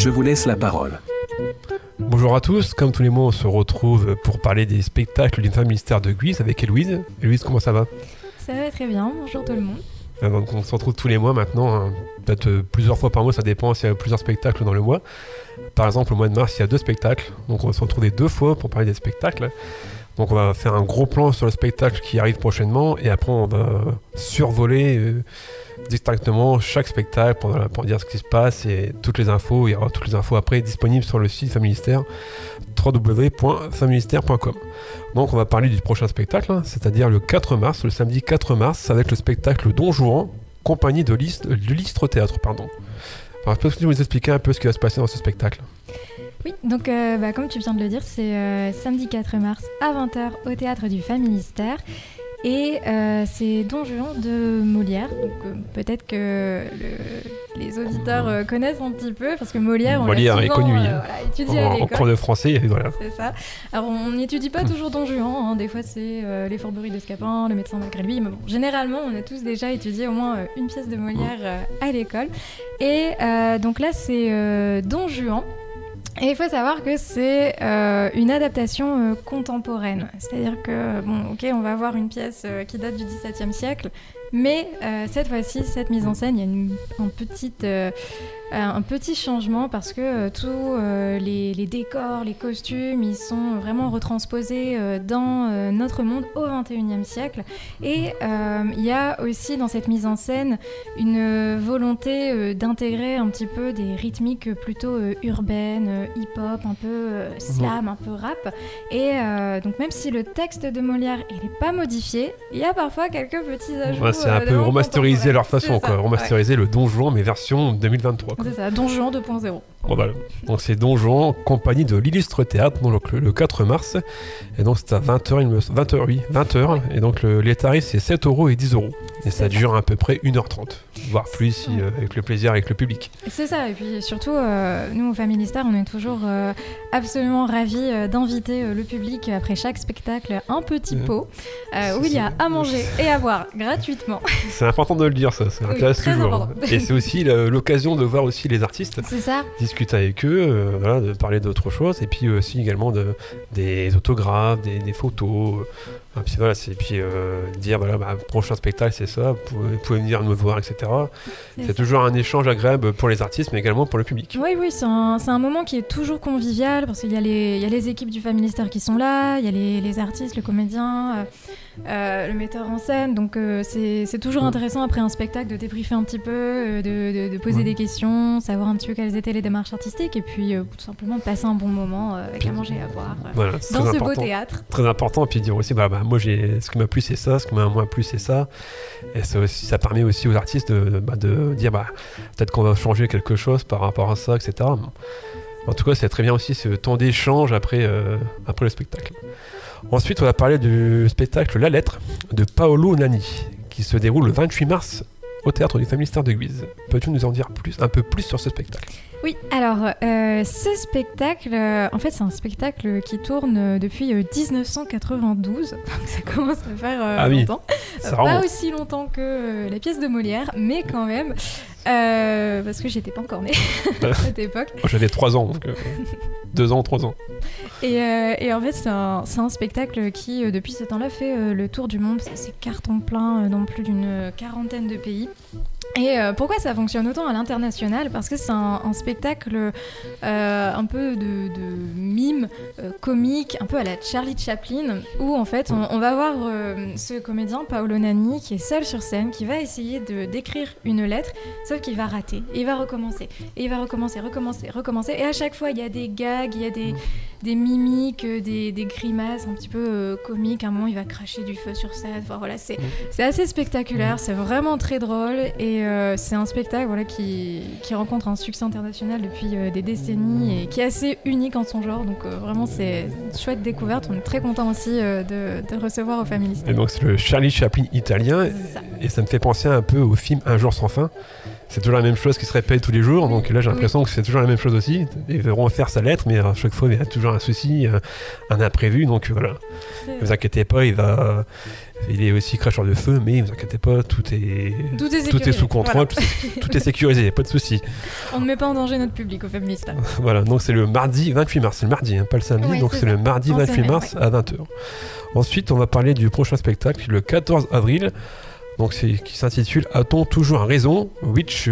Je vous laisse la parole. Bonjour à tous, comme tous les mois on se retrouve pour parler des spectacles du Familystère de Guise avec Héloïse. Héloïse, comment ça va? Ça va très bien, bonjour tout le monde. Donc on se retrouve tous les mois maintenant, hein. Peut-être plusieurs fois par mois, ça dépend s'il y a plusieurs spectacles dans le mois. Par exemple au mois de mars il y a 2 spectacles, donc on va se retrouver 2 fois pour parler des spectacles. Donc on va faire un gros plan sur le spectacle qui arrive prochainement et après on va survoler distinctement chaque spectacle pour dire ce qui se passe et toutes les infos. Il y aura toutes les infos après disponibles sur le site Familystère, www.familystère.com. Donc on va parler du prochain spectacle, hein, c'est-à-dire le 4 mars, le samedi 4 mars, avec le spectacle Don Juan, compagnie de l'Istre Théâtre. Alors, peux-tu nous expliquer un peu ce qui va se passer dans ce spectacle ? Oui, donc comme tu viens de le dire, c'est samedi 4 mars à 20h au Théâtre du Familystère. Et c'est Don Juan de Molière, donc peut-être que les auditeurs connaissent un petit peu, parce que Molière est connu, étudié à l'école. En cours de français, voilà. C'est ça. Alors on n'étudie pas toujours Don Juan, hein. Des fois c'est Les Fourberies de Scapin, Le Médecin malgré lui, mais bon, généralement on a tous déjà étudié au moins une pièce de Molière à l'école. Et donc là c'est Don Juan. Et il faut savoir que c'est une adaptation contemporaine. C'est-à-dire que, on va avoir une pièce qui date du XVIIe siècle, mais cette fois-ci, cette mise en scène, il y a un petit changement parce que tous les décors, les costumes, ils sont vraiment retransposés dans notre monde au XXIe siècle. Et il y a aussi dans cette mise en scène une volonté d'intégrer un petit peu des rythmiques plutôt urbaines, hip-hop, un peu slam, un peu rap. Et donc même si le texte de Molière il n'est pas modifié, il y a parfois quelques petits ajouts. Ouais, c'est un peu remasteriser leur façon, quoi. Remasteriser le Don Juan, mais version 2023. Quoi. C'est ça, Don Juan 2.0. Bon, voilà. Donc c'est Don Juan, compagnie de l'Illustre Théâtre, donc le 4 mars. Et donc c'est à 20h, 20h. Et donc les tarifs c'est 7€ et 10€. Et ça dure à peu près 1h30, voire plus si, avec le plaisir avec le public. C'est ça, et puis surtout, nous au Familystère, on est toujours absolument ravis d'inviter le public après chaque spectacle un petit pot où il y a à manger et à boire gratuitement. C'est important de le dire, ça intéresse toujours. Important. Et c'est aussi l'occasion de voir aussi les artistes. C'est ça. Discuter avec eux, de parler d'autres choses, et puis aussi également des autographes, des photos. Puis voilà, dire prochain spectacle c'est ça, vous pouvez venir me voir, etc. C'est toujours un échange agréable pour les artistes mais également pour le public. Oui, c'est un moment qui est toujours convivial parce qu'il y a les équipes du Familystère qui sont là, il y a les artistes, le comédien, le metteur en scène, donc c'est toujours intéressant après un spectacle de débriefer un petit peu, de poser des questions, savoir un petit peu quelles étaient les démarches artistiques et puis tout simplement passer un bon moment avec à manger et à boire dans ce beau théâtre. Très important, et puis dire aussi moi ce qui m'a plu c'est ça, ce qui m'a moins plu c'est ça, et ça permet aussi aux artistes de dire peut-être qu'on va changer quelque chose par rapport à ça, etc. En tout cas c'est très bien aussi ce temps d'échange après le spectacle. Ensuite on va parler du spectacle La Lettre de Paolo Nanni qui se déroule le 28 mars au Théâtre du Familystère de Guise. Peux-tu nous en dire un peu plus sur ce spectacle ? Oui, alors ce spectacle, en fait c'est un spectacle qui tourne depuis 1992, donc ça commence à faire longtemps. Pas aussi longtemps que la pièce de Molière, mais quand même, parce que j'étais pas encore née à cette époque. Moi j'avais 3 ans, donc 2 ans, 3 ans. Et en fait c'est un spectacle qui depuis ce temps-là fait le tour du monde, c'est carton plein dans plus d'une 40aine de pays. Et pourquoi ça fonctionne autant à l'international ? Parce que c'est un spectacle un peu de mime comique, un peu à la Charlie Chaplin, où en fait on va voir ce comédien Paolo Nanni qui est seul sur scène, qui va essayer d'écrire une lettre, sauf qu'il va rater, et il va recommencer, et il va recommencer, et à chaque fois il y a des gags, il y a des mimiques, des grimaces un petit peu comiques. À un moment il va cracher du feu sur scène, enfin voilà, c'est assez spectaculaire, c'est vraiment très drôle, et c'est un spectacle qui rencontre un succès international depuis des décennies et qui est assez unique en son genre, donc vraiment c'est une chouette découverte. On est très content aussi de recevoir au Familystère. Et donc c'est le Charlie Chaplin italien, et ça me fait penser un peu au film Un jour sans fin, c'est toujours la même chose qui se répète tous les jours. Donc là, j'ai l'impression que c'est toujours la même chose aussi. Ils verront faire sa lettre, mais à chaque fois, il y a toujours un souci, un imprévu. Donc voilà, ne vous inquiétez pas, il est aussi cracheur de feu, mais ne vous inquiétez pas, tout est sous contrôle, voilà. tout est sécurisé, pas de souci. On ne met pas en danger notre public au féministe. Voilà, donc c'est le mardi 28 mars, c'est le mardi, pas le samedi, oui, donc c'est le mardi 28 mars à 20h. Ensuite, on va parler du prochain spectacle, le 14 avril. Donc qui s'intitule A-t-on toujours un raison? Which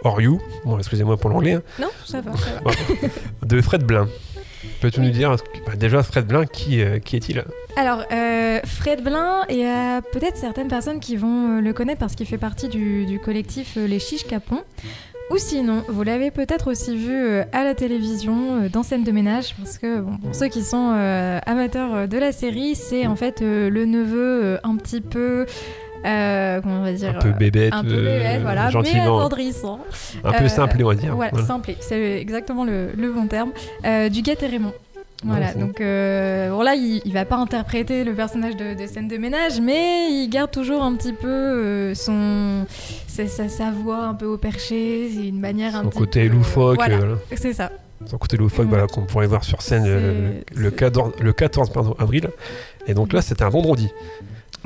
are you? Bon, excusez-moi pour l'anglais. Non, ça va. Voilà. De Fred Blin. Peux-tu nous dire, déjà Fred Blin, qui est-il? Alors, Fred Blin, il y a peut-être certaines personnes qui vont le connaître parce qu'il fait partie du collectif Les Chiches Capons. Ou sinon, vous l'avez peut-être aussi vu à la télévision dans Scène de ménage, parce que pour ceux qui sont amateurs de la série, c'est en fait le neveu un petit peu... comment on va dire, un peu bébête, voilà, gentiment, mais attendrissant. Un peu simplé, on va dire. Voilà. Simplé, c'est exactement le bon terme. Du Guet et Raymond. Voilà, donc bon là, il va pas interpréter le personnage de Scène de ménage, mais il garde toujours un petit peu sa voix un peu au perché, c'est une manière un petit peu... Son côté loufoque. Voilà, c'est ça. Son côté loufoque, voilà, qu'on pourrait voir sur scène le 14 avril. Et donc là, c'était un vendredi.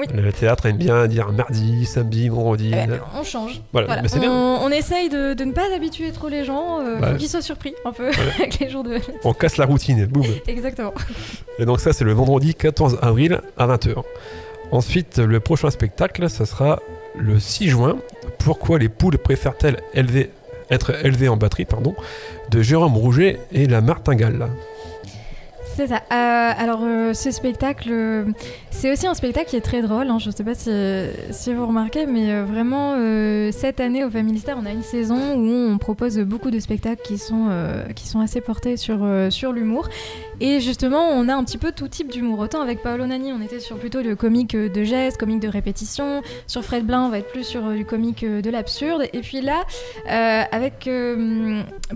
Oui. Le théâtre aime bien dire mardi, samedi, vendredi. On change. Voilà. Mais c'est bien. On essaye de ne pas habituer trop les gens, faut qu'ils soient surpris un peu avec les jours de... On casse la routine, boum. Exactement. Et donc ça, c'est le vendredi 14 avril à 20h. Ensuite, le prochain spectacle, ça sera le 6 juin. Pourquoi les poules préfèrent-elles être élevées en batterie, de Jérôme Rouget et la Martingale. C'est ça. Alors, ce spectacle, c'est aussi un spectacle qui est très drôle. Je ne sais pas si vous remarquez, mais vraiment, cette année, au Familistère, on a une saison où on propose beaucoup de spectacles qui sont assez portés sur l'humour. Et justement, on a un petit peu tout type d'humour. Autant avec Paolo Nani, on était sur plutôt le comique de geste, comique de répétition. Sur Fred Blin, on va être plus sur du comique de l'absurde. Et puis là, avec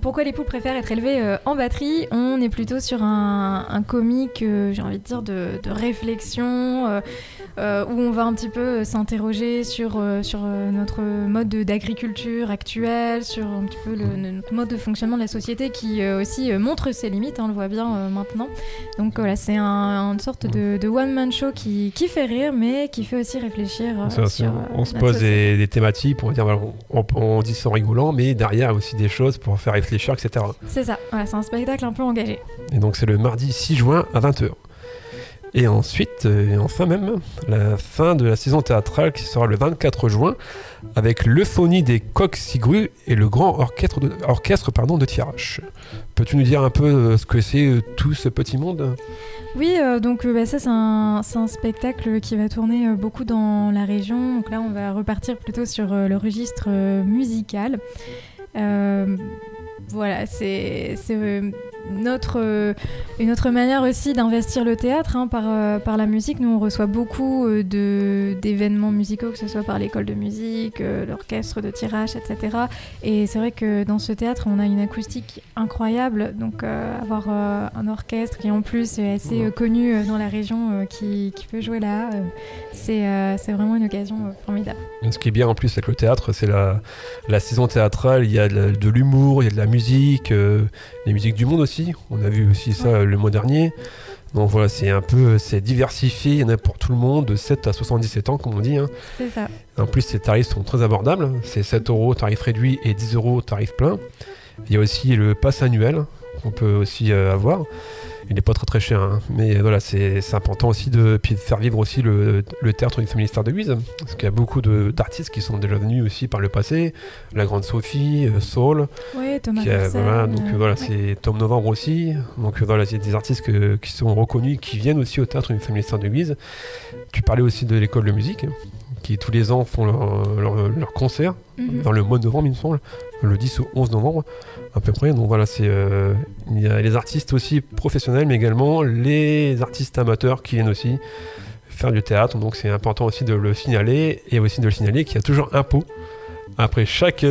Pourquoi les poules préfèrent être élevées en batterie, on est plutôt sur un comique, j'ai envie de dire, de réflexion, où on va un petit peu s'interroger sur notre mode d'agriculture actuel, sur un petit peu notre mode de fonctionnement de la société qui aussi montre ses limites, on le voit bien maintenant. Donc voilà, c'est une sorte de one-man show qui fait rire, mais qui fait aussi réfléchir. On se pose des thématiques pour dire, voilà, on dit ça en rigolant, mais derrière, il y a aussi des choses pour faire réfléchir, etc. C'est ça, voilà, c'est un spectacle un peu engagé. Et donc c'est le mardi 6 juin à 20h. Et ensuite, enfin même, la fin de la saison théâtrale qui sera le 24 juin avec l'Euphonie des Coqs Cigrues et le grand orchestre de Thiérache. Peux-tu nous dire un peu ce que c'est tout ce petit monde ? Oui, donc ça c'est un spectacle qui va tourner beaucoup dans la région. Donc là on va repartir plutôt sur le registre musical. Voilà, c'est une autre manière aussi d'investir le théâtre par la musique. Nous on reçoit beaucoup d'événements musicaux, que ce soit par l'école de musique, l'orchestre de Thiérache, etc. Et c'est vrai que dans ce théâtre on a une acoustique incroyable, donc avoir un orchestre qui en plus est assez connu dans la région qui peut jouer là, c'est vraiment une occasion formidable. Ce qui est bien en plus avec le théâtre, c'est la saison théâtrale, il y a de l'humour, il y a de la musique, les musiques du monde aussi, on a vu aussi ça le mois dernier. Donc voilà, c'est diversifié, il y en a pour tout le monde, de 7 à 77 ans comme on dit. C'est ça. En plus, ces tarifs sont très abordables, c'est 7 € tarif réduit et 10 € tarif plein. Il y a aussi le pass annuel qu'on peut aussi avoir. Il n'est pas très très cher, mais voilà, c'est important aussi de faire vivre aussi le théâtre du Familistère de Guise, parce qu'il y a beaucoup d'artistes qui sont déjà venus aussi par le passé, la Grande Sophie, Saul, Thomas voilà, donc voilà, c'est Tom Novembre aussi, donc voilà, c'est des artistes qui sont reconnus, qui viennent aussi au théâtre du Familistère de Guise. Tu parlais aussi de l'école de musique, qui tous les ans font leur concert, dans le mois de novembre il me semble, le 10 au 11 novembre à peu près. Donc voilà, il y a les artistes aussi professionnels, mais également les artistes amateurs qui viennent aussi faire du théâtre. Donc c'est important aussi de le signaler, et aussi de le signaler qu'il y a toujours un pot après chaque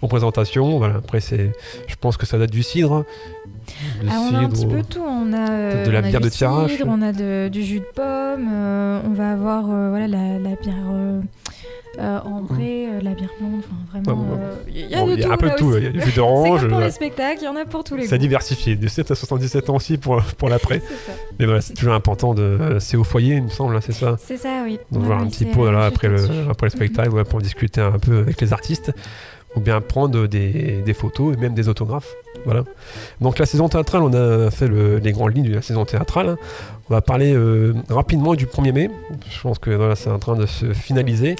représentation. Voilà, après je pense que ça date du cidre. On a un petit peu tout, on a de la bière de Thiérache, on a du jus de pomme, on va avoir la bière Ambré, la bière blonde, vraiment, il y a Bon, de il y a tout un peu là de tout, aussi. il y a du jus C'est d'orange. comme pour les spectacles, il y en a pour tous les C'est goûts. diversifié, de 7 à 77 ans aussi pour l'après. C'est ça. Mais voilà, c'est toujours important c'est au foyer, il me semble, hein, c'est ça. C'est ça, oui. Donc Ouais, voilà, un oui, petit c'est, pot là, juste au-dessus. après le spectacle, ouais, pour discuter un peu avec les artistes, ou bien prendre des photos et même des autographes. Voilà. Donc la saison théâtrale, on a fait les grandes lignes de la saison théâtrale. On va parler rapidement du 1er mai. Je pense que voilà, c'est en train de se finaliser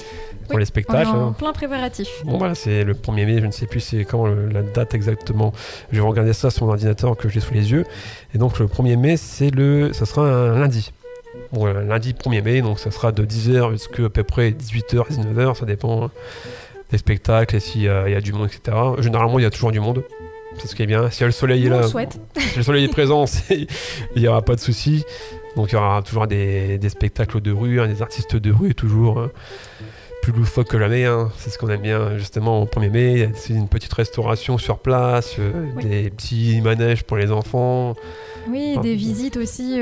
pour les spectacles. On est en plein préparatif. Bon voilà, c'est le 1er mai, je ne sais plus c'est quand la date exactement. Je vais regarder ça sur mon ordinateur que j'ai sous les yeux. Et donc le 1er mai, ça sera un lundi. Bon, lundi 1er mai, donc ça sera de 10h jusqu'à à peu près 18h, 19h, ça dépend des spectacles et s'il y a du monde, etc. Généralement, il y a toujours du monde. C'est ce qui est bien. Si le soleil est là, si le soleil est présent, il n'y aura pas de souci. Donc il y aura toujours des spectacles de rue, des artistes de rue toujours plus loufoques que jamais. C'est ce qu'on aime bien justement au 1er mai. C'est une petite restauration sur place, des petits manèges pour les enfants. Oui, des visites aussi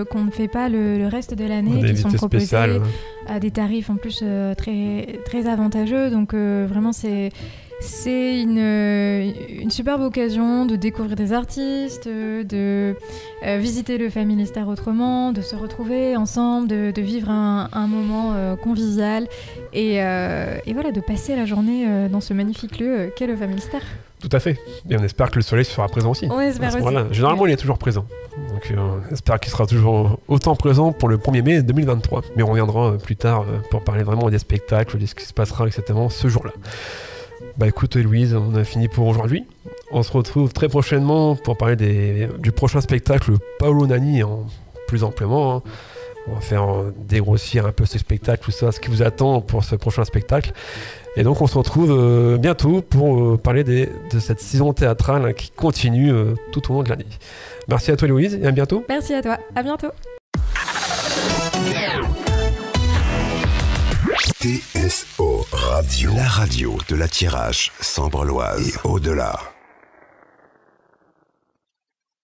qu'on ne fait pas le reste de l'année, qui sont proposées spéciales, à des tarifs en plus très, très avantageux. Donc vraiment, c'est une superbe occasion de découvrir des artistes, de visiter le Family Star autrement, de se retrouver ensemble, de vivre un moment convivial et voilà, de passer la journée dans ce magnifique lieu qu'est le Family Star. Tout à fait. Et on espère que le soleil sera présent aussi. On espère aussi. Généralement, il est toujours présent. Donc on espère qu'il sera toujours autant présent pour le 1er mai 2023. Mais on reviendra plus tard pour parler vraiment des spectacles, de ce qui se passera exactement ce jour-là. Bah écoute Louise, on a fini pour aujourd'hui. On se retrouve très prochainement pour parler du prochain spectacle Paolo Nani plus amplement. On va faire dégrossir un peu ce spectacle, tout ça, ce qui vous attend pour ce prochain spectacle. Et donc on se retrouve bientôt pour parler de cette saison théâtrale qui continue tout au long de l'année. Merci à toi Louise et à bientôt. Merci à toi, à bientôt. TSO Radio, la radio de la Thiérache, Sambre-Loise et au-delà.